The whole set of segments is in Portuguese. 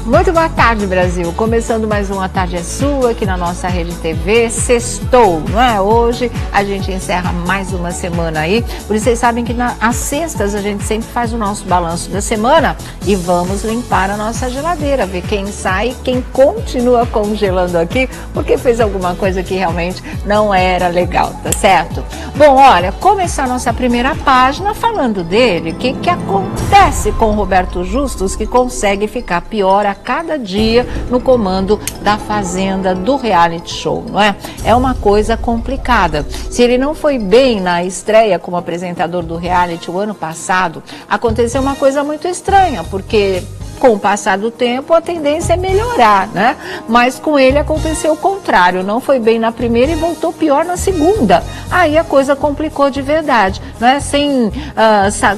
Muito boa tarde, Brasil. Começando mais uma Tarde é Sua aqui na nossa Rede TV. Sextou, não é? Hoje a gente encerra mais uma semana aí. Por isso vocês sabem que às sextas a gente sempre faz o nosso balanço da semana e vamos limpar a nossa geladeira, ver quem sai, quem continua congelando aqui, porque fez alguma coisa que realmente não era legal, tá certo? Bom, olha, começar a nossa primeira página falando dele, o que acontece com o Roberto Justus, que consegue ficar pior a cada dia no comando da Fazenda, do reality show, não é? É uma coisa complicada. Se ele não foi bem na estreia como apresentador do reality o ano passado, aconteceu uma coisa muito estranha, porque com o passar do tempo, a tendência é melhorar, né? Mas com ele aconteceu o contrário, não foi bem na primeira e voltou pior na segunda. Aí a coisa complicou de verdade, né? Sem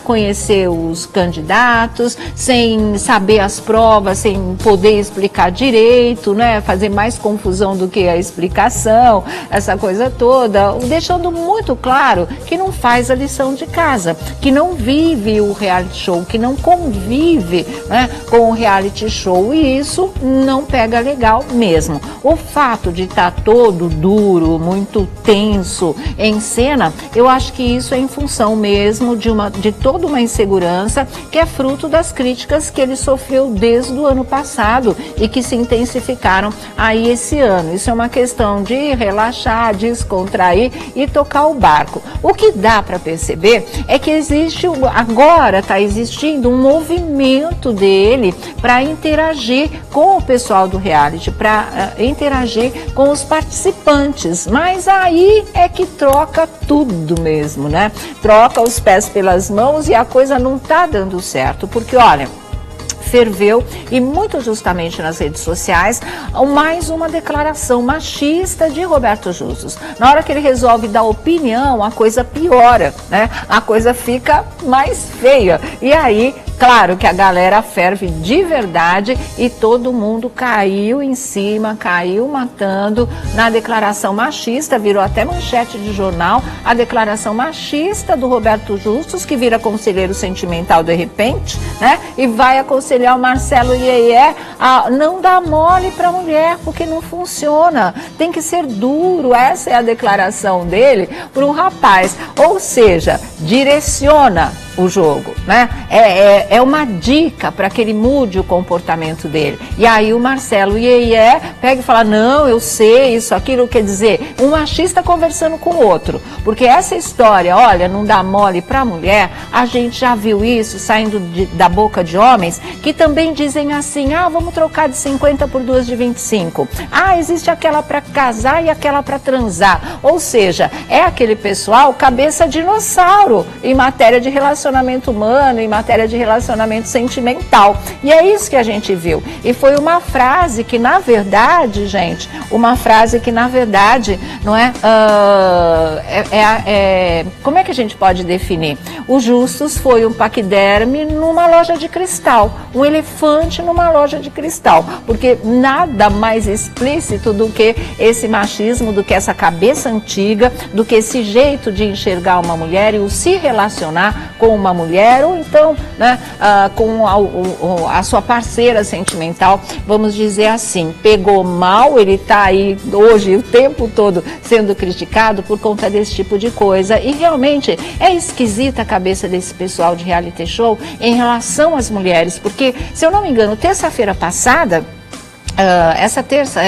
conhecer os candidatos, sem saber as provas, sem poder explicar direito, né? Fazer mais confusão do que a explicação, essa coisa toda, deixando muito claro que não faz a lição de casa, que não vive o reality show, que não convive, né, com o reality show, e isso não pega legal mesmo. O fato de estar todo duro, muito tenso em cena, eu acho que isso é em função mesmo de toda uma insegurança que é fruto das críticas que ele sofreu desde o ano passado e que se intensificaram aí esse ano. Isso é uma questão de relaxar, descontrair e tocar o barco. O que dá para perceber é que agora está existindo um movimento dele para interagir com o pessoal do reality, para interagir com os participantes, mas aí é que troca tudo mesmo, né? Troca os pés pelas mãos e a coisa não tá dando certo, porque olha, ferveu, e muito justamente nas redes sociais, mais uma declaração machista de Roberto Justus. Na hora que ele resolve dar opinião, a coisa piora, né? A coisa fica mais feia. E aí, claro que a galera ferve de verdade e todo mundo caiu em cima, caiu matando na declaração machista, virou até manchete de jornal, a declaração machista do Roberto Justus, que vira conselheiro sentimental de repente, né? E vai aconselhar o Marcelo Iê a não dar mole para a mulher, porque não funciona, tem que ser duro. Essa é a declaração dele para o rapaz, ou seja, direciona o jogo, né? É uma dica para que ele mude o comportamento dele. E aí o Marcelo Iê pega e fala, não, eu sei, isso, aquilo, quer dizer, um machista conversando com o outro. Porque essa história, olha, não dá mole para a mulher, a gente já viu isso saindo da boca de homens que também dizem assim, vamos trocar de 50 por 2 de 25. Existe aquela para casar e aquela para transar. Ou seja, é aquele pessoal cabeça dinossauro em matéria de relacionamento humano, em matéria de relacionamento sentimental. E é isso que a gente viu. E foi uma frase que, na verdade, gente, não é, como é que a gente pode definir? O Justus foi um paquiderme numa loja de cristal, um elefante numa loja de cristal, porque nada mais explícito do que esse machismo, do que essa cabeça antiga, do que esse jeito de enxergar uma mulher e o se relacionar com uma mulher, ou então, né, com a sua parceira sentimental, vamos dizer assim. Pegou mal, ele está aí hoje o tempo todo sendo criticado por conta desse tipo de coisa, e realmente é esquisita a cabeça desse pessoal de reality show em relação às mulheres, porque, se eu não me engano, terça-feira passada, essa terça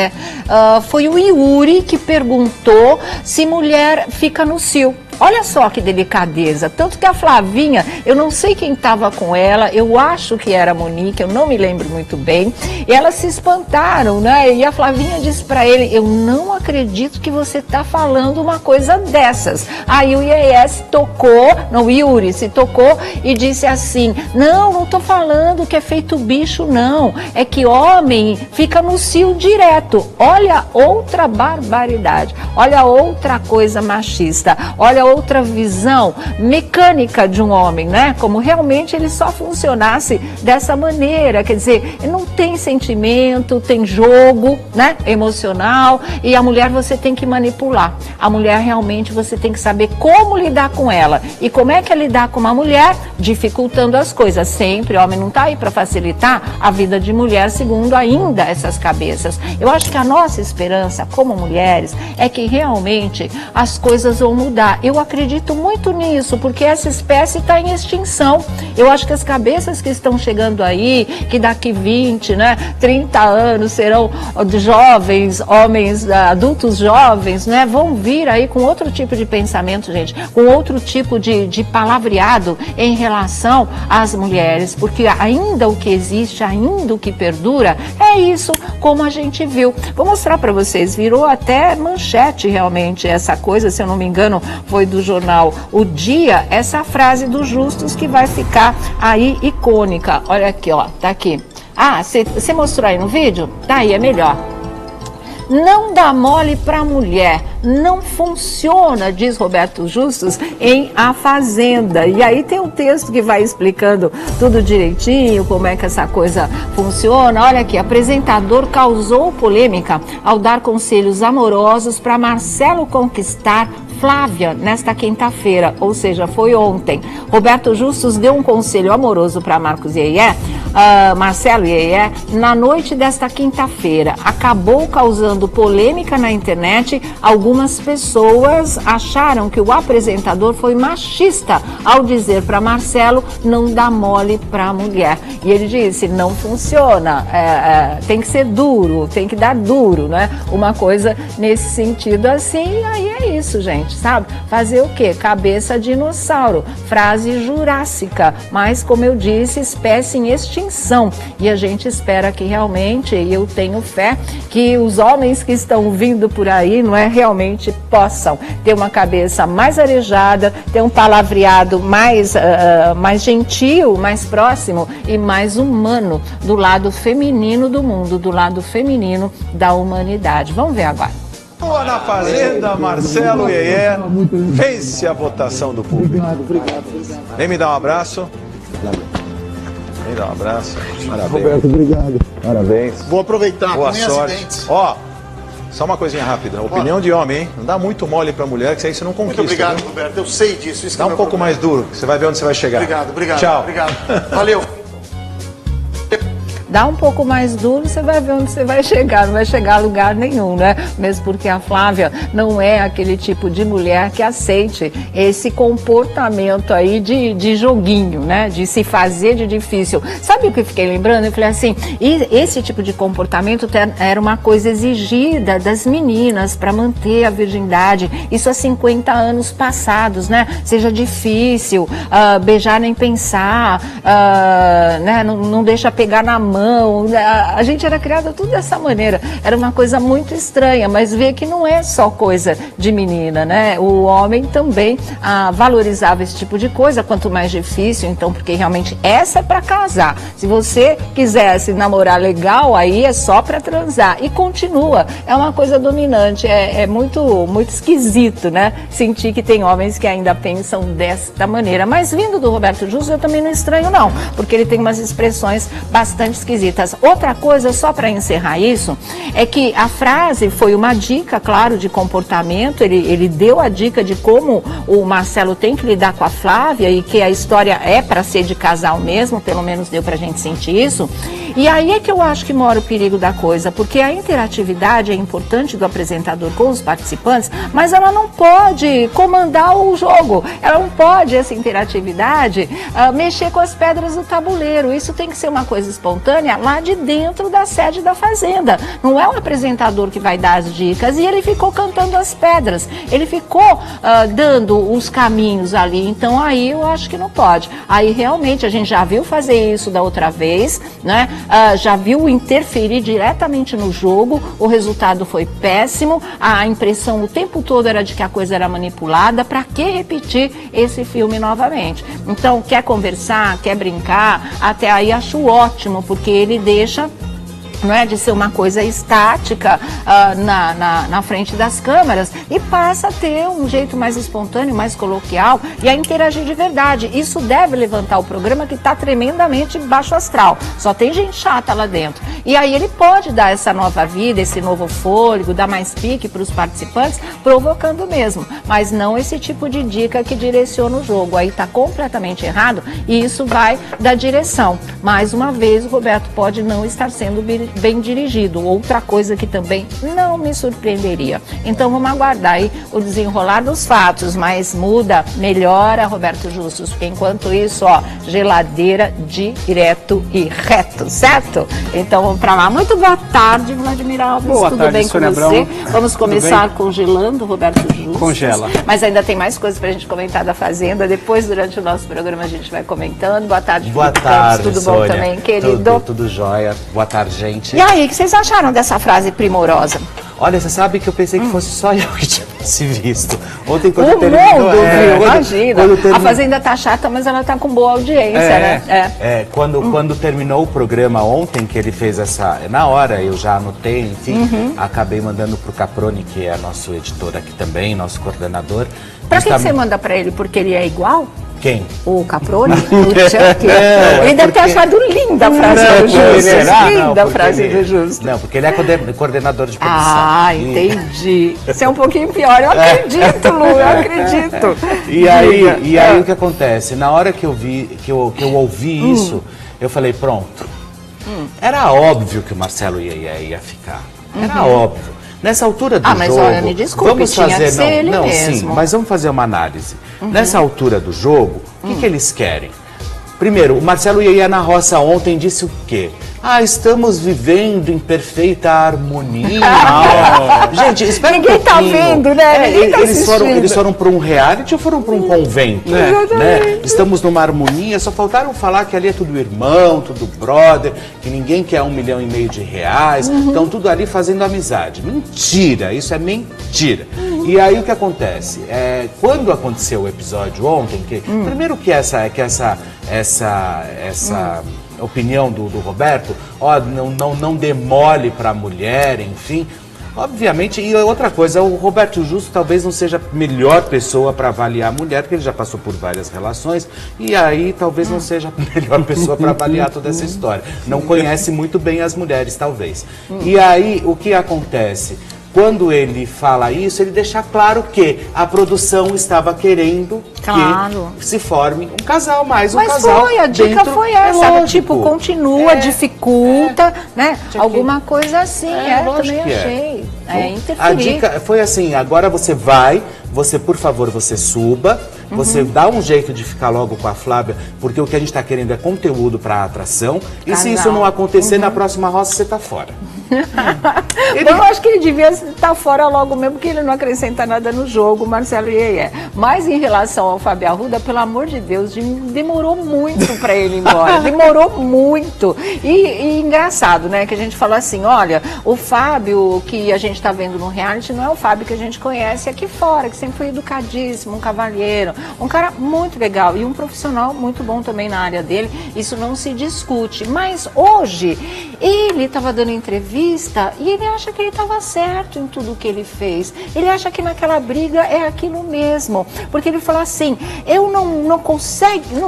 foi o Yuri que perguntou se mulher fica no cio. Olha só que delicadeza, tanto que a Flavinha, eu não sei quem estava com ela, eu acho que era a Monique, eu não me lembro muito bem, e elas se espantaram, né? E a Flavinha disse para ele, eu não acredito que você está falando uma coisa dessas. Aí o Yuri se tocou e disse assim, não estou falando que é feito bicho, não, é que homem fica no cio direto. Olha outra barbaridade, olha outra coisa machista, olha outra visão mecânica de um homem, né? Como realmente ele só funcionasse dessa maneira, quer dizer, não tem sentimento, tem jogo, né? Emocional, e a mulher você tem que manipular. A mulher realmente você tem que saber como lidar com ela. E como é que é lidar com uma mulher? Dificultando as coisas. Sempre, o homem não está aí para facilitar a vida de mulher, segundo ainda essas cabeças. Eu acho que a nossa esperança como mulheres é que realmente as coisas vão mudar. Eu acredito muito nisso, porque essa espécie está em extinção. Eu acho que as cabeças que estão chegando aí, que daqui 20, né, 30 anos serão de jovens, homens, adultos jovens, né, vão vir aí com outro tipo de pensamento, gente, com outro tipo de palavreado em relação às mulheres, porque ainda o que existe, ainda o que perdura, é isso como a gente viu. Vou mostrar para vocês, virou até manchete realmente essa coisa, se eu não me engano, foi do jornal O Dia, essa frase dos Justus que vai ficar aí icônica. Olha aqui, ó, tá aqui. Ah, você mostrou aí no vídeo? Tá aí, é melhor. Não dá mole para mulher, não funciona, diz Roberto Justus em A Fazenda. E aí tem um texto que vai explicando tudo direitinho, como é que essa coisa funciona. Olha aqui, apresentador causou polêmica ao dar conselhos amorosos para Marcelo conquistar Flávia nesta quinta-feira, ou seja, foi ontem. Roberto Justus deu um conselho amoroso para Marcelo Iê, na noite desta quinta-feira. Acabou causando polêmica na internet. Algumas pessoas acharam que o apresentador foi machista ao dizer para Marcelo não dá mole para a mulher. E ele disse, não funciona, tem que ser duro, tem que dar duro, né? Uma coisa nesse sentido assim, aí é isso, gente, sabe? Fazer o quê? Cabeça de dinossauro, frase jurássica, mas como eu disse, espécie em extinção. E a gente espera que realmente, e eu tenho fé, que os homens que estão vindo por aí, não é, realmente possam ter uma cabeça mais arejada, ter um palavreado mais gentil, mais próximo e mais humano do lado feminino do mundo, do lado feminino da humanidade. Vamos ver agora. Na Fazenda, Marcelo Iê, fez-se a votação do público. Vem me dar um abraço. Vem dar um abraço. Parabéns. Roberto, obrigado. Parabéns. Vou aproveitar. Boa sorte. Ó, só uma coisinha rápida. Opinião de homem, hein? Não dá muito mole pra mulher, que isso aí você não conquista. Muito obrigado, viu? Roberto. Eu sei disso. Isso dá um pouco mais duro, você vai ver onde você vai chegar. Obrigado. Tchau. Obrigado. Valeu. Dá um pouco mais duro, você vai ver onde você vai chegar, não vai chegar a lugar nenhum, né? Mesmo porque a Flávia não é aquele tipo de mulher que aceite esse comportamento aí de joguinho, né? De se fazer de difícil. Sabe o que eu fiquei lembrando? Eu falei assim, esse tipo de comportamento era uma coisa exigida das meninas para manter a virgindade. Isso há 50 anos passados, né? Seja difícil, beijar nem pensar, né? Não deixa pegar na mão. A gente era criada tudo dessa maneira, era uma coisa muito estranha, mas vê que não é só coisa de menina, né? O homem também valorizava esse tipo de coisa, quanto mais difícil, então, porque realmente essa é para casar. Se você quisesse namorar legal, aí é só para transar e continua, é uma coisa dominante, é muito, muito esquisito, né? Sentir que tem homens que ainda pensam desta maneira, mas vindo do Roberto Justus eu também não estranho não, porque ele tem umas expressões bastante esquisitas. Outra coisa, só para encerrar isso, é que a frase foi uma dica, claro, de comportamento, ele deu a dica de como o Marcelo tem que lidar com a Flávia e que a história é para ser de casal mesmo, pelo menos deu para a gente sentir isso. E aí é que eu acho que mora o perigo da coisa, porque a interatividade é importante do apresentador com os participantes, mas ela não pode comandar o jogo, ela não pode, essa interatividade, mexer com as pedras do tabuleiro. Isso tem que ser uma coisa espontânea lá de dentro da sede da Fazenda. Não é o apresentador que vai dar as dicas, e ele ficou cantando as pedras, ele ficou dando os caminhos ali, então aí eu acho que não pode. Aí realmente a gente já viu fazer isso da outra vez, né? Já viu interferir diretamente no jogo, o resultado foi péssimo, a impressão o tempo todo era de que a coisa era manipulada. Para que repetir esse filme novamente? Então, quer conversar, quer brincar, até aí acho ótimo, porque ele deixa não é, de ser uma coisa estática na frente das câmeras e passa a ter um jeito mais espontâneo, mais coloquial e a interagir de verdade. Isso deve levantar o programa que está tremendamente baixo astral. Só tem gente chata lá dentro. E aí ele pode dar essa nova vida, esse novo fôlego, dar mais pique para os participantes, provocando mesmo. Mas não esse tipo de dica que direciona o jogo. Aí está completamente errado e isso vai da direção. Mais uma vez, o Roberto pode não estar sendo bem dirigido. Outra coisa que também não me surpreenderia. Então vamos aguardar aí o desenrolar dos fatos, mas muda, melhora, Roberto Justus, porque enquanto isso, ó, geladeira direto e reto, certo? Então vamos pra lá. Muito boa tarde, Vladimir Alves. Boa Tudo tarde, bem com Sônia você? Abrão. Vamos começar congelando, Roberto Justus. Congela. Mas ainda tem mais coisas pra gente comentar da Fazenda. Depois, durante o nosso programa, a gente vai comentando. Boa tarde, Boa Felipe tarde, Campos. Tudo Sônia. bom também, querido? Tudo jóia. Boa tarde, gente. E aí, o que vocês acharam dessa frase primorosa? Olha, você sabe que eu pensei que fosse só eu que tivesse visto. Ontem, O quando mundo, terminou, viu? Imagina. quando A Fazenda tá chata, mas ela tá com boa audiência, né? Quando terminou o programa ontem, que ele fez essa... Na hora, eu já anotei, enfim, acabei mandando pro Caproni, que é nosso editor aqui também, nosso coordenador. Pra que você manda pra ele? Porque ele é igual? Quem? O Caproni? O Chuck? Ele deve ter achado linda a frase do Justus. Linda a frase do Justus. Não, porque ele é coordenador de produção. Ah, entendi. Isso é um pouquinho pior. Eu acredito, Lu, eu acredito. E aí o que acontece? Na hora que eu vi, que eu ouvi isso, eu falei, pronto. Era óbvio que o Marcelo ia ficar. Era óbvio. Nessa altura do jogo... mas olha, me desculpe, vamos tinha fazer, que ser ele não, mesmo. sim, mas vamos fazer uma análise. Nessa altura do jogo, o que eles querem? Primeiro, o Marcelo ia na roça ontem disse o quê? Estamos vivendo em perfeita harmonia. Gente, espera Ninguém um pouquinho. tá vendo, né? Ninguém tá eles foram para um reality ou foram para um convento? Né? Estamos numa harmonia, só faltaram falar que ali é tudo irmão, tudo brother, que ninguém quer R$1,5 milhão de reais, estão tudo ali fazendo amizade. Mentira, isso é mentira. E aí o que acontece? Quando aconteceu o episódio ontem, primeiro que essa opinião do Roberto, não demole para a mulher, enfim. Obviamente, e outra coisa, o Roberto Justo talvez não seja a melhor pessoa para avaliar a mulher, porque ele já passou por várias relações, e aí talvez não seja a melhor pessoa para avaliar toda essa história. Não conhece muito bem as mulheres, talvez. E aí, o que acontece? Quando ele fala isso, ele deixa claro que a produção estava querendo que se forme um casal, mais um casal. Mas a dica foi essa, lógico. Tipo, continua, dificulta, né? Alguma coisa assim, também achei. Interferir. A dica foi assim, agora você por favor, você suba, você dá um jeito de ficar logo com a Flávia, porque o que a gente está querendo é conteúdo para atração, e se isso não acontecer, na próxima roça você está fora. Eu acho que ele devia estar fora logo mesmo, porque ele não acrescenta nada no jogo, Marcelo Iê. Mas em relação ao Fábio Arruda, pelo amor de Deus, demorou muito para ele ir embora. Demorou muito. E engraçado, né? Que a gente falou assim, olha, o Fábio que a gente está vendo no reality não é o Fábio que a gente conhece aqui fora, que sempre foi educadíssimo, um cavalheiro, um cara muito legal e um profissional muito bom também na área dele. Isso não se discute. Mas hoje, ele estava dando entrevista e ele acha que ele estava certo em tudo que ele fez. Ele acha que naquela briga é aquilo mesmo. Porque ele fala assim, eu não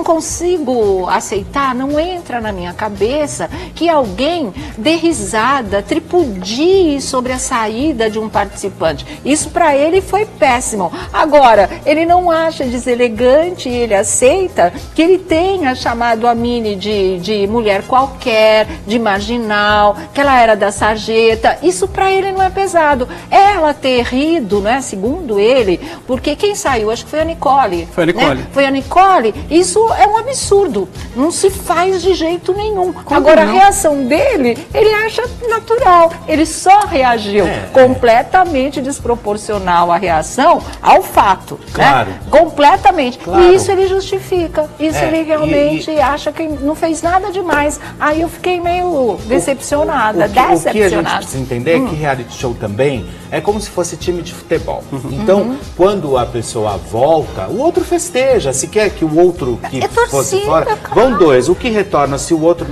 consigo aceitar, não entra na minha cabeça que alguém dê risada, tripudie sobre a saída de um participante. Isso para ele foi péssimo. Agora, ele não acha deselegante, ele aceita que ele tenha chamado a Mini de mulher qualquer, de marginal, que ela era da sarjeta. Isso para ele não é pesado. Ela ter rido, né, segundo ele, porque quem saiu, acho que foi a Nicole. Foi a Nicole. Né? Foi a Nicole. Isso é um absurdo. Não se faz de jeito nenhum. Agora, a reação dele, ele acha natural. Ele só reagiu completamente desproporcional a reação ao fato. Claro. Né? Completamente. Claro. E isso ele justifica. Isso ele realmente acha que não fez nada demais. Aí eu fiquei meio decepcionada, O que a gente decepcionada. precisa entender é que reality show também é como se fosse time de futebol. Então, quando a pessoa volta, o outro festeja. Se quer que o outro que fosse fora, vão dois. O que retorna, se o outro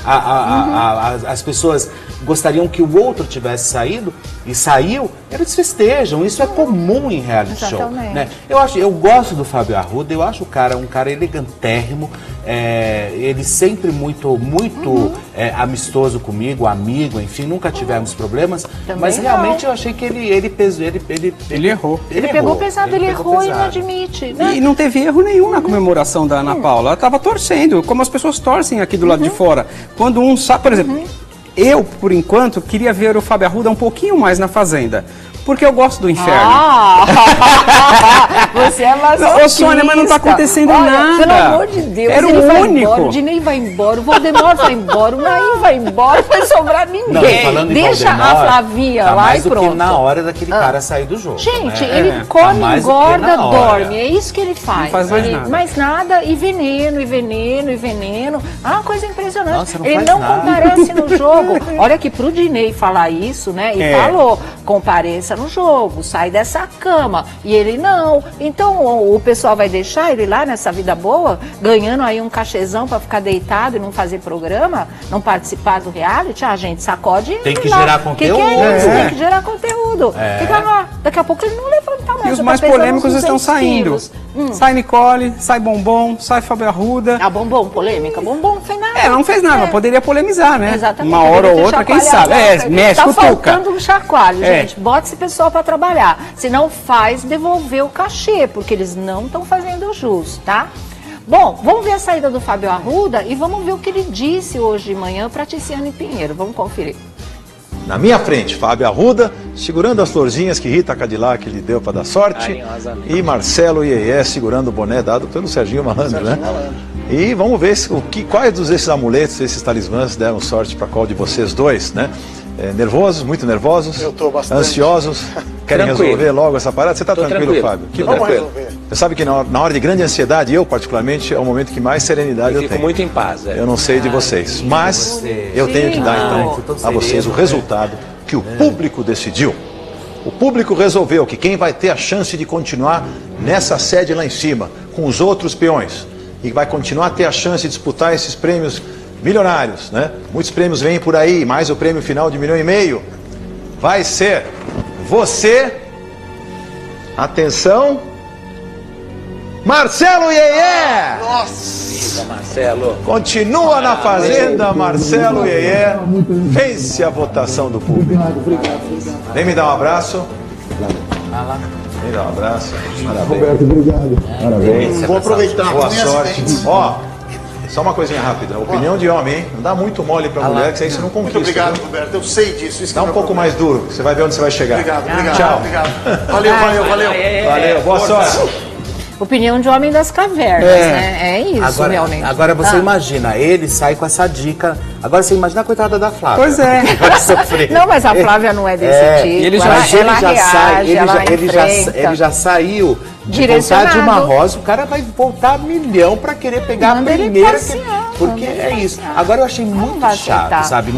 as pessoas gostariam que o outro tivesse saído e saiu, eles festejam. Isso é comum em reality show, né? Eu gosto do Fábio Arruda, eu acho um cara elegantérrimo, ele sempre muito amistoso comigo, amigo, enfim, nunca tivemos problemas, mas realmente eu achei que ele errou. Ele pegou pesado, ele errou e não admite, né? E não teve erro nenhum na comemoração da Ana Paula. Ela estava torcendo, como as pessoas torcem aqui do lado de fora. Quando um sabe, por exemplo, eu, por enquanto, queria ver o Fábio Arruda um pouquinho mais na Fazenda. Porque eu gosto do inferno. Você é masoquista. Ô, Sônia, mas não está acontecendo nada. Pelo amor de Deus, era ele o vai único. embora, o Dinei vai embora, o Valdemar vai embora, o Naim vai embora, não vai sobrar ninguém. Não, falando em Deixa Valdemar, a Flavinha tá lá mais e do pronto. que na hora daquele cara sair do jogo. Gente, né? ele come, mais engorda, do que na hora. dorme. É isso que ele faz. Não faz mais nada. Mais nada, e veneno, e veneno, e veneno. Ah, uma coisa impressionante. Nossa, não ele faz não nada. comparece no jogo. Olha que pro Dinei falar isso, né? E falou, compareça no jogo, sai dessa cama. E ele não. Então o pessoal vai deixar ele lá nessa vida boa, ganhando aí um cachezão pra ficar deitado e não fazer programa, não participar do reality? A gente sacode. Tem que lá. gerar conteúdo. Que é isso? Tem que gerar conteúdo. Fica lá. Daqui a pouco ele não levanta mais. E os já mais tá pesando polêmicos uns estão 200 saindo. quilos. Sai Nicole, sai Bombom, sai Fábio Arruda. Ah, Bombom, polêmica. Bombom não fez nada. Não fez nada, poderia polemizar, né? Exatamente. Uma hora ou Poderia outra, quem chacoalhar sabe? lá. Mexe tá com o Tuca. faltando um chacoalho, gente. Bota esse pessoal pra trabalhar. Se não faz, devolver o cachê, porque eles não estão fazendo jus, tá? Bom, vamos ver a saída do Fábio Arruda e vamos ver o que ele disse hoje de manhã pra Tiziane Pinheiro. Vamos conferir. Na minha frente, Fábio Arruda, segurando as florzinhas que Rita Cadillac lhe deu para dar sorte. E Marcelo Iê segurando o boné dado pelo Serginho Malandro, né? E vamos ver quais desses amuletos, esses talismãs deram sorte para qual de vocês dois, né? Nervosos, muito nervosos? Eu tô bastante. Ansiosos? Querem resolver logo essa parada? Você está tranquilo, Fábio? Que bom. Vamos resolver. Você sabe que na hora de grande ansiedade, eu particularmente, é o momento que mais serenidade eu tenho. Fico muito em paz. Eu não sei de vocês, mas eu tenho que dar então a vocês o resultado que o público decidiu. O público resolveu que quem vai ter a chance de continuar nessa sede lá em cima, com os outros peões, e vai continuar a ter a chance de disputar esses prêmios milionários, né? Muitos prêmios vêm por aí, mais o prêmio final de R$ 1,5 milhão, vai ser você, atenção, Marcelo Iê! Nossa! Marcelo. Continua na Fazenda, Marcelo Iê. Vence a votação do público. Vem me dar um abraço. Vem dar um abraço. Parabéns. Roberto, obrigado. Parabéns. Vou aproveitar. Boa Minha sorte. assistente. Ó, só uma coisinha rápida. Opinião de homem, hein? Não dá muito mole pra mulher, que aí você não conquista. Muito obrigado, viu? Roberto. Eu sei disso. Isso Dá que é um o pouco problema. mais duro. Você vai ver onde você vai chegar. Obrigado, obrigado. Tchau. Obrigado. Valeu. Valeu. Boa sorte. Opinião de homem das cavernas, né? É isso, realmente. Agora você imagina, ele sai com essa dica. Agora você imagina a coitada da Flávia. Pois é. Que vai sofrer. Não, mas a Flávia não é desse tipo. ele já- ela, mas ela já reage, sai, ela ele já saiu de Direcionado. vontade de uma rosa, o cara vai voltar $1 milhão pra querer pegar Manda a ele primeira. passear, Porque manda ele é isso. passear. Agora eu achei muito vai chato, aceitar. sabe?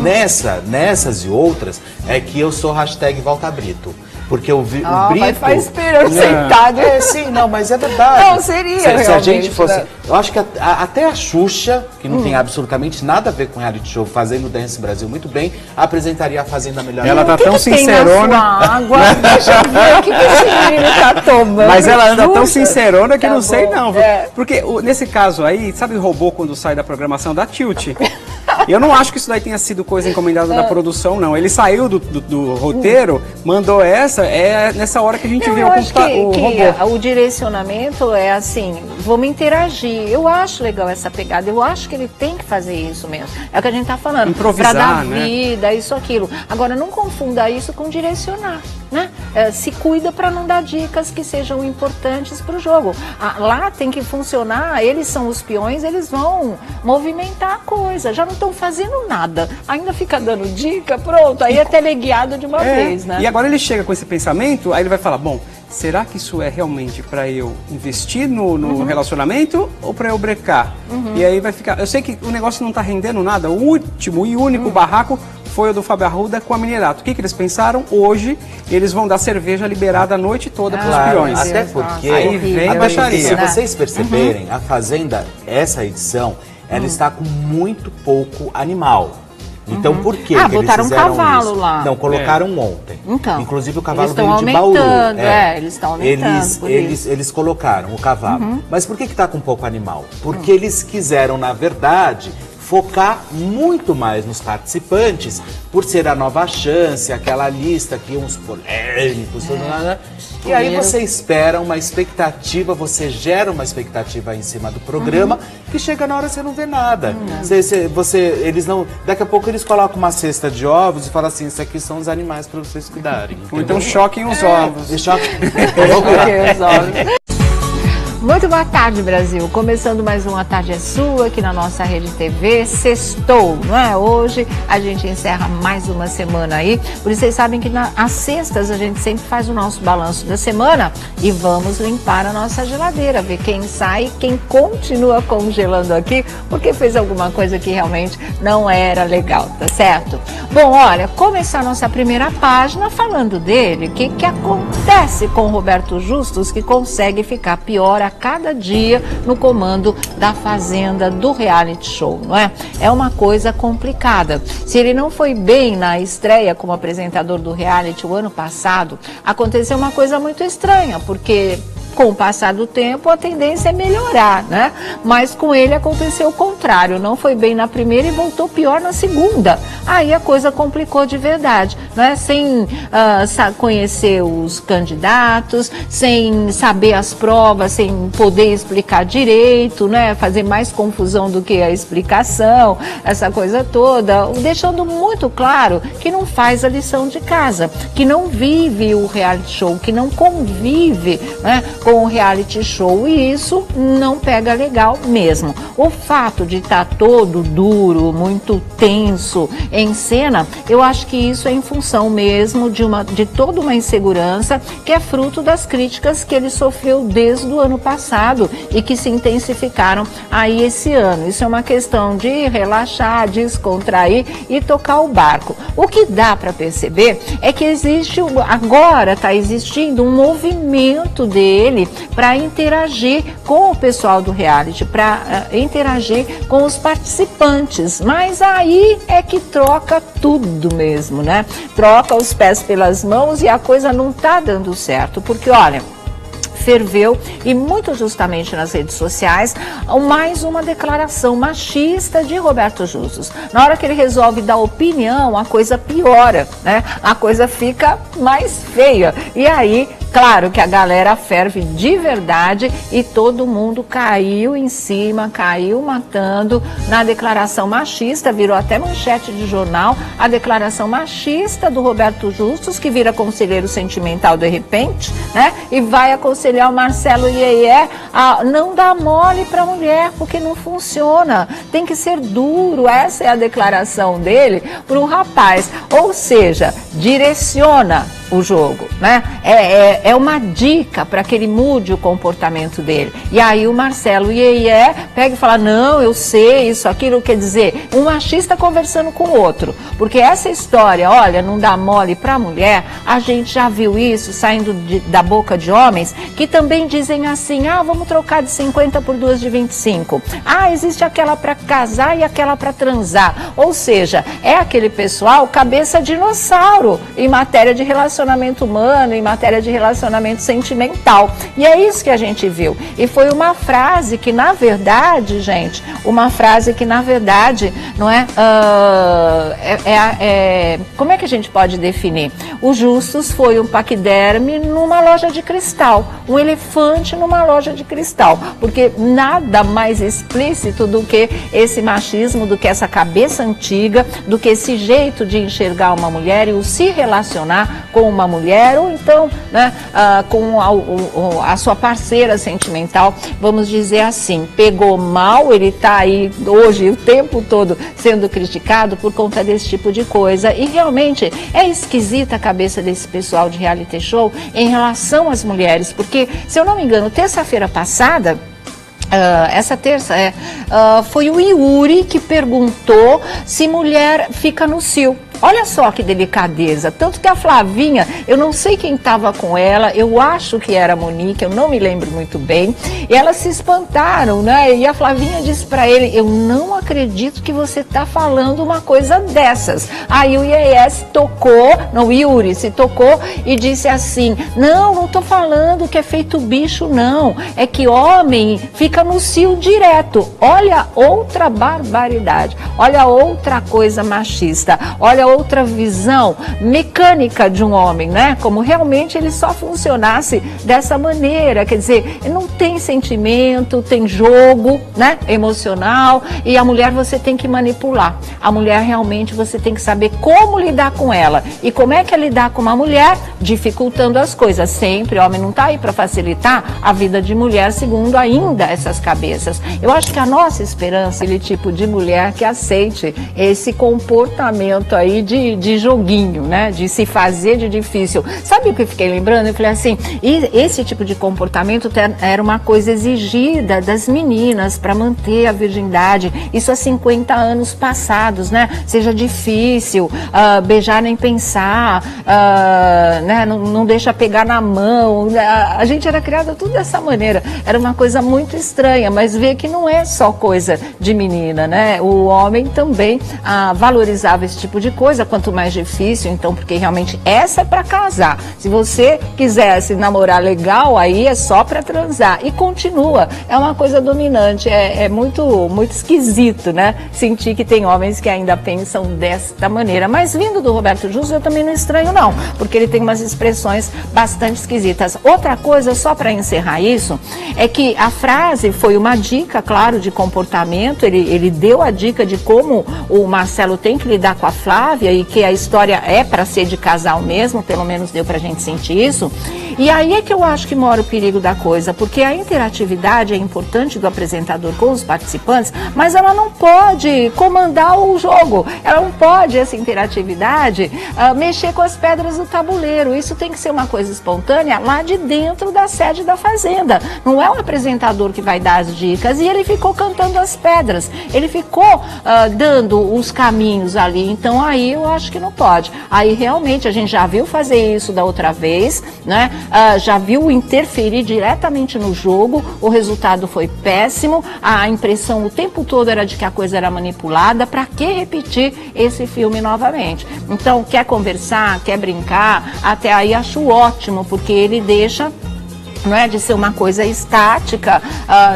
Nessas e outras, é que eu sou hashtag Volta Brito. Porque o Brito... Vai ficar esperando sentado. Sim, não, mas é verdade. Não, seria Se a realmente, gente fosse... né? Eu acho que até a Xuxa, que não tem absolutamente nada a ver com reality show, fazendo Dance Brasil muito bem, apresentaria a Fazenda Melhor. Ela tá O que tão que tem na sincerona. sua água? Deixa eu ver o que esse menino tá tomando. Mas ela anda tão Xuxa? sincerona que Tá não sei bom. não. Viu? É. Porque nesse caso aí, sabe o robô quando sai da programação da Tilt? Eu não acho que isso daí tenha sido coisa encomendada da produção, não. Ele saiu do roteiro, mandou essa, nessa hora que a gente vê Eu o acho robô. que o direcionamento é assim, vamos interagir. Eu acho legal essa pegada, eu acho que ele tem que fazer isso mesmo. É o que a gente tá falando. Improvisar, pra dar né? vida, isso, aquilo. Agora, não confunda isso com direcionar, né? Se cuida para não dar dicas que sejam importantes pro jogo. Lá tem que funcionar, eles são os peões, eles vão movimentar a coisa. Já não estão fazendo nada. Ainda fica dando dica, pronto. Aí é teleguiado de uma vez, né? E agora ele chega com esse pensamento, aí ele vai falar, bom, será que isso é realmente para eu investir no relacionamento ou para eu brecar? E aí vai ficar... Eu sei que o negócio não tá rendendo nada. O último e único barraco foi o do Fábio Arruda com a Minerato. O que eles pensaram? Hoje eles vão dar cerveja liberada a noite toda para os peões. Até porque... Aí vem a Agora, baixaria. se vocês perceberem, a Fazenda, essa edição... ela está com muito pouco animal. Então, por que eles botaram fizeram um cavalo isso? lá. Não, colocaram ontem. Então, inclusive o cavalo eles veio estão de Bauru. eles estão aumentando. Eles colocaram o cavalo. Mas por que está com pouco animal? Porque eles quiseram, na verdade, focar muito mais nos participantes, por ser a nova chance, aquela lista que uns polêmicos, tudo nada. E aí você espera uma expectativa, você gera uma expectativa em cima do programa, que chega na hora você não vê nada. Eles não, daqui a pouco eles colocam uma cesta de ovos e falam assim, isso aqui são os animais para vocês cuidarem. Ou então choquem os ovos. Choquem os ovos. Muito boa tarde, Brasil. Começando mais uma Tarde é Sua aqui na nossa Rede TV. Sextou, não é? Hoje a gente encerra mais uma semana aí. Por isso vocês sabem que às sextas a gente sempre faz o nosso balanço da semana e vamos limpar a nossa geladeira, ver quem sai e quem continua congelando aqui, porque fez alguma coisa que realmente não era legal, tá certo? Bom, olha, começar a nossa primeira página falando dele, o que acontece com o Roberto Justus, que consegue ficar pior a cada dia no comando da Fazenda, do reality show, não é? É uma coisa complicada. Se ele não foi bem na estreia como apresentador do reality o ano passado, aconteceu uma coisa muito estranha, porque com o passar do tempo, a tendência é melhorar, né? Mas com ele aconteceu o contrário, não foi bem na primeira e voltou pior na segunda. Aí a coisa complicou de verdade, né? Sem conhecer os candidatos, sem saber as provas, sem poder explicar direito, né? Fazer mais confusão do que a explicação, essa coisa toda, deixando muito claro que não faz a lição de casa, que não vive o reality show, que não convive, né, com o reality show, e isso não pega legal mesmo. O fato de estar todo duro, muito tenso em cena, eu acho que isso é em função mesmo de toda uma insegurança que é fruto das críticas que ele sofreu desde o ano passado e que se intensificaram aí esse ano. Isso é uma questão de relaxar, descontrair e tocar o barco. O que dá para perceber é que agora está existindo um movimento dele para interagir com o pessoal do reality, para interagir com os participantes. Mas aí é que troca tudo mesmo, né? Troca os pés pelas mãos e a coisa não está dando certo, porque olha, ferveu, e muito justamente nas redes sociais, mais uma declaração machista de Roberto Justus. Na hora que ele resolve dar opinião, a coisa piora, né? A coisa fica mais feia. E aí, claro que a galera ferve de verdade e todo mundo caiu em cima, caiu matando na declaração machista, virou até manchete de jornal, a declaração machista do Roberto Justus, que vira conselheiro sentimental de repente, né? E vai aconselhar o Marcelo Iê a não dar mole para a mulher, porque não funciona. Tem que ser duro, essa é a declaração dele para o rapaz. Ou seja, direciona o jogo, né? É uma dica para que ele mude o comportamento dele. E aí o Marcelo Iê pega e fala, não, eu sei, isso, aquilo, quer dizer, um machista conversando com o outro. Porque essa história, olha, não dá mole para a mulher, a gente já viu isso saindo da boca de homens que também dizem assim, vamos trocar de 50 por 2 de 25. Existe aquela para casar e aquela para transar. Ou seja, é aquele pessoal cabeça dinossauro em matéria de relacionamento humano, em matéria de relacionamento sentimental. E é isso que a gente viu. E foi uma frase que, na verdade, gente, não é? Como é que a gente pode definir? O Justus foi um paquiderme numa loja de cristal, um elefante numa loja de cristal, porque nada mais explícito do que esse machismo, do que essa cabeça antiga, do que esse jeito de enxergar uma mulher e o se relacionar com uma mulher, ou então, né, com a sua parceira sentimental, vamos dizer assim. Pegou mal, ele está aí hoje o tempo todo sendo criticado por conta desse tipo de coisa, e realmente é esquisita a cabeça desse pessoal de reality show em relação às mulheres, porque, se eu não me engano, terça-feira passada, essa terça foi o Yuri que perguntou se mulher fica no cio. Olha só que delicadeza. Tanto que a Flavinha, eu não sei quem estava com ela, eu acho que era a Monique, eu não me lembro muito bem. E elas se espantaram, né? E a Flavinha disse para ele, eu não acredito que você está falando uma coisa dessas. Aí o Iê se tocou, não, o Yuri se tocou e disse assim, não estou falando que é feito bicho, não. É que homem fica no cio direto. Olha outra barbaridade, olha outra coisa machista, olha outra visão mecânica de um homem, né? Como realmente ele só funcionasse dessa maneira, quer dizer, não tem sentimento, tem jogo, né? Emocional, e a mulher você tem que manipular. A mulher realmente você tem que saber como lidar com ela. E como é que é lidar com uma mulher? Dificultando as coisas. Sempre, o homem não está aí para facilitar a vida de mulher, segundo ainda essas cabeças. Eu acho que a nossa esperança é aquele tipo de mulher que aceite esse comportamento aí de joguinho, né? De se fazer de difícil. Sabe o que eu fiquei lembrando? Eu falei assim, e esse tipo de comportamento era uma coisa exigida das meninas para manter a virgindade. Isso há 50 anos passados, né? Seja difícil, beijar nem pensar, né? Não deixa pegar na mão. A gente era criada tudo dessa maneira. Era uma coisa muito estranha, mas vê que não é só coisa de menina, né? O homem também valorizava esse tipo de coisa, quanto mais difícil, então, porque realmente essa é para casar. Se você quisesse namorar legal, aí é só para transar. E continua, é uma coisa dominante, é muito, muito esquisito, né? Sentir que tem homens que ainda pensam desta maneira. Mas vindo do Roberto Justus, eu também não estranho não, porque ele tem umas expressões bastante esquisitas. Outra coisa, só para encerrar isso, é que a frase foi uma dica, claro, de comportamento, ele deu a dica de como o Marcelo tem que lidar com a Flávia e que a história é para ser de casal mesmo, pelo menos deu pra gente sentir isso. E aí é que eu acho que mora o perigo da coisa, porque a interatividade é importante do apresentador com os participantes, mas ela não pode comandar o jogo, ela não pode, essa interatividade, mexer com as pedras do tabuleiro. Isso tem que ser uma coisa espontânea lá de dentro da sede da Fazenda. Não é o apresentador que vai dar as dicas, e ele ficou cantando as pedras, ele ficou dando os caminhos ali, então aí eu acho que não pode. Aí realmente a gente já viu fazer isso da outra vez, né? Já viu interferir diretamente no jogo, o resultado foi péssimo, a impressão o tempo todo era de que a coisa era manipulada. Para que repetir esse filme novamente? Então, quer conversar, quer brincar, até aí acho ótimo, porque ele deixa, não é de ser uma coisa estática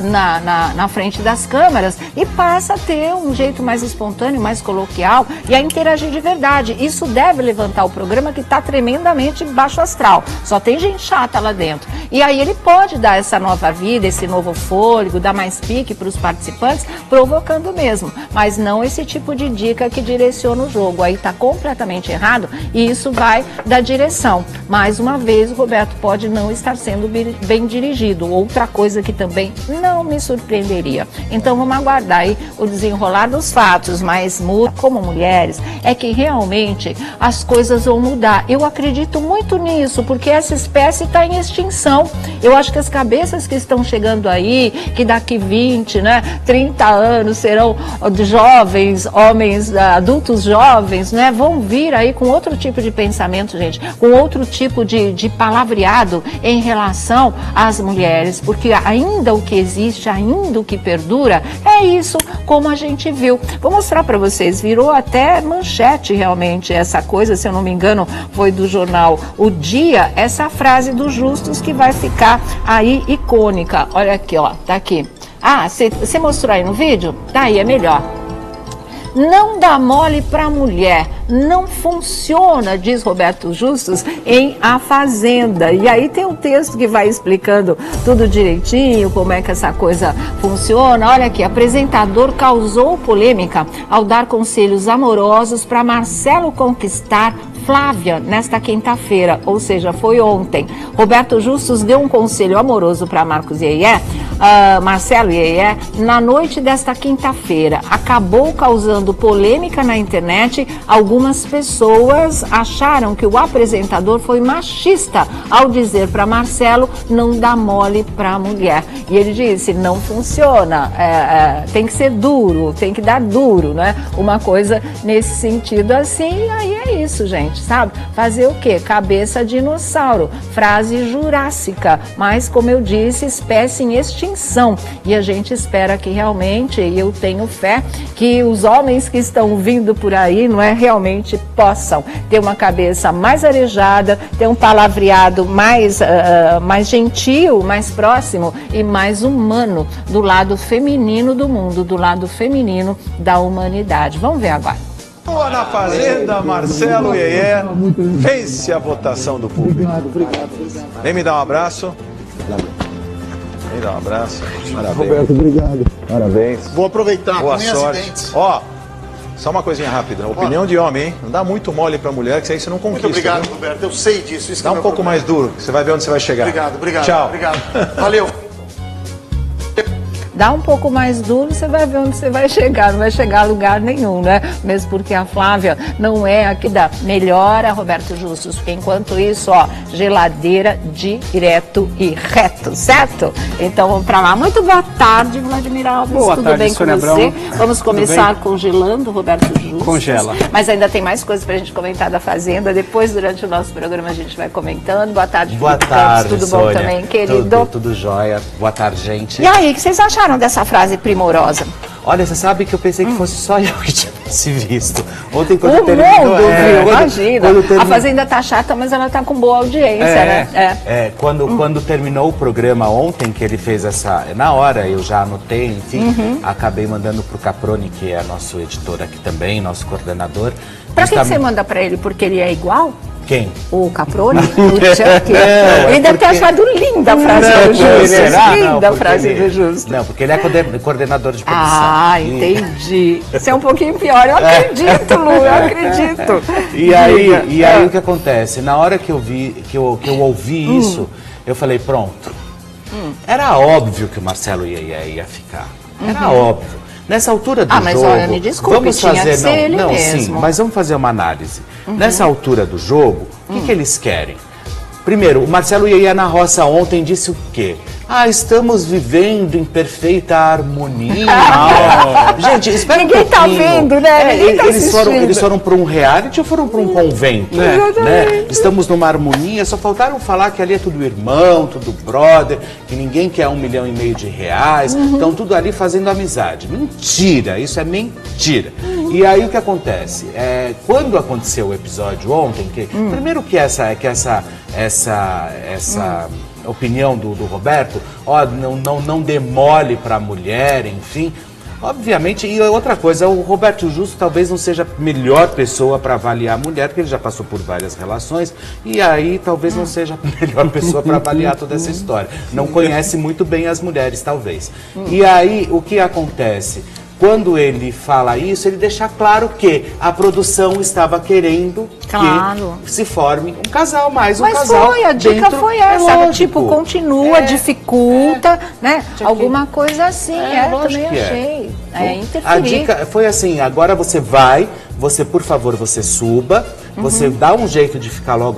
na frente das câmeras, e passa a ter um jeito mais espontâneo, mais coloquial, e a interagir de verdade. Isso deve levantar o programa, que está tremendamente baixo astral, só tem gente chata lá dentro. E aí ele pode dar essa nova vida, esse novo fôlego, dar mais pique para os participantes, provocando mesmo, mas não esse tipo de dica que direciona o jogo. Aí está completamente errado, e isso vai da direção. Mais uma vez, o Roberto pode não estar sendo bem dirigido, outra coisa que também não me surpreenderia. Então vamos aguardar aí o desenrolar dos fatos, mas como mulheres é que realmente as coisas vão mudar. Eu acredito muito nisso, porque essa espécie está em extinção. Eu acho que as cabeças que estão chegando aí, que daqui 20, né, 30 anos serão jovens, homens, adultos jovens, né, vão vir aí com outro tipo de pensamento, gente, com outro tipo de palavreado em relação às mulheres, porque ainda o que existe, ainda o que perdura, é isso, como a gente viu. Vou mostrar para vocês, virou até manchete realmente essa coisa, se eu não me engano, foi do jornal O Dia, essa frase do Justus que vai ficar aí icônica. Olha aqui, ó, tá aqui. Você mostrou aí no vídeo? Tá aí, é melhor. Não dá mole para mulher, não funciona, diz Roberto Justus em A Fazenda. E aí tem um texto que vai explicando tudo direitinho, como é que essa coisa funciona. Olha aqui, apresentador causou polêmica ao dar conselhos amorosos para Marcelo conquistar Flávia, nesta quinta-feira, ou seja, foi ontem, Roberto Justus deu um conselho amoroso para Marcelo Iê, na noite desta quinta-feira. Acabou causando polêmica na internet. Algumas pessoas acharam que o apresentador foi machista ao dizer para Marcelo não dar mole para a mulher. E ele disse, não funciona, tem que ser duro, tem que dar duro, né? Uma coisa nesse sentido assim, aí é isso, gente, sabe? Fazer o quê? Cabeça de dinossauro, frase jurássica, mas como eu disse, espécie em extinção. E a gente espera que realmente, e eu tenho fé, que os homens que estão vindo por aí, não é, realmente possam ter uma cabeça mais arejada, ter um palavreado mais gentil, mais próximo e mais humano do lado feminino do mundo, do lado feminino da humanidade. Vamos ver agora. Boa na Fazenda, Marcelo Iê, vence a votação do público. Vem me dar um abraço. Vem dar um abraço. Parabéns. Roberto, obrigado. Parabéns. Vou aproveitar. Boa nem sorte. acidentes. Ó, só uma coisinha rápida. Opinião de homem, hein? Não dá muito mole pra mulher, que isso aí você não conquista. Muito obrigado, viu? Roberto. Eu sei disso. Isso Dá um pouco mais duro, que você vai ver onde você vai chegar. Obrigado. Tchau. Obrigado. Valeu. Dá um pouco mais duro, você vai ver onde você vai chegar, não vai chegar a lugar nenhum, né? Mesmo porque a Flávia não é aqui da melhora, Roberto Justus. Enquanto isso, ó, geladeira direto e reto, certo? Então vamos pra lá. Muito boa tarde, Vladimir Alves. Boa Tudo tarde, bem com Sônia você? Abrão. Vamos começar congelando, Roberto Justus. Congela. Mas ainda tem mais coisas pra gente comentar da Fazenda. Depois, durante o nosso programa, a gente vai comentando. Boa tarde, Boa Felipe tarde, Campos. Tudo Sônia. bom também, querido? Tudo jóia. Boa tarde, gente. E aí, o que vocês acharam dessa frase primorosa? Olha, você sabe que eu pensei que fosse só eu que tinha se visto. Ontem, quando O mundo, terminou... viu? Imagina. Quando A Fazenda tá chata, mas ela tá com boa audiência, né? Quando terminou o programa ontem, que ele fez essa... Na hora, eu já anotei, enfim, acabei mandando pro Caproni, que é nosso editor aqui também, nosso coordenador. Pra que você manda pra ele? Porque ele é igual? Quem? O Caproni? O Chuck? Ele deve ter achado linda a frase do Justus. Linda a frase do Justus. Não, porque ele é coordenador de produção. Ah, entendi. Isso é um pouquinho pior. Eu acredito, Lu, eu acredito. E aí o que acontece? Na hora que eu vi, que eu ouvi isso, eu falei, pronto. Era óbvio que o Marcelo ia ficar. Era óbvio. Nessa altura do jogo... mas olha, me desculpe, vamos tinha fazer, que ser ele mesmo. Sim, mas vamos fazer uma análise. Nessa altura do jogo, o que eles querem? Primeiro, o Marcelo Iê na roça ontem disse o quê? Estamos vivendo em perfeita harmonia. Gente, espera Ninguém um pouquinho. tá vendo, né? Ninguém tá eles foram para um reality ou foram para um convento? Né? Estamos numa harmonia, só faltaram falar que ali é tudo irmão, tudo brother, que ninguém quer R$1,5 milhão de reais. Estão tudo ali fazendo amizade. Mentira, isso é mentira. E aí o que acontece? Quando aconteceu o episódio ontem, primeiro que essa opinião do Roberto, não dê mole para a mulher, enfim. Obviamente, e outra coisa, o Roberto Justus talvez não seja a melhor pessoa para avaliar a mulher, porque ele já passou por várias relações, e aí talvez não seja a melhor pessoa para avaliar toda essa história. Não conhece muito bem as mulheres, talvez. E aí, o que acontece? Quando ele fala isso, ele deixa claro que a produção estava querendo que se forme um casal, mais um casal. Mas a dica foi essa, tipo, continua, dificulta, né? Alguma coisa assim, também achei. Interferir. A dica foi assim, agora você por favor, você suba, você dá um jeito de ficar logo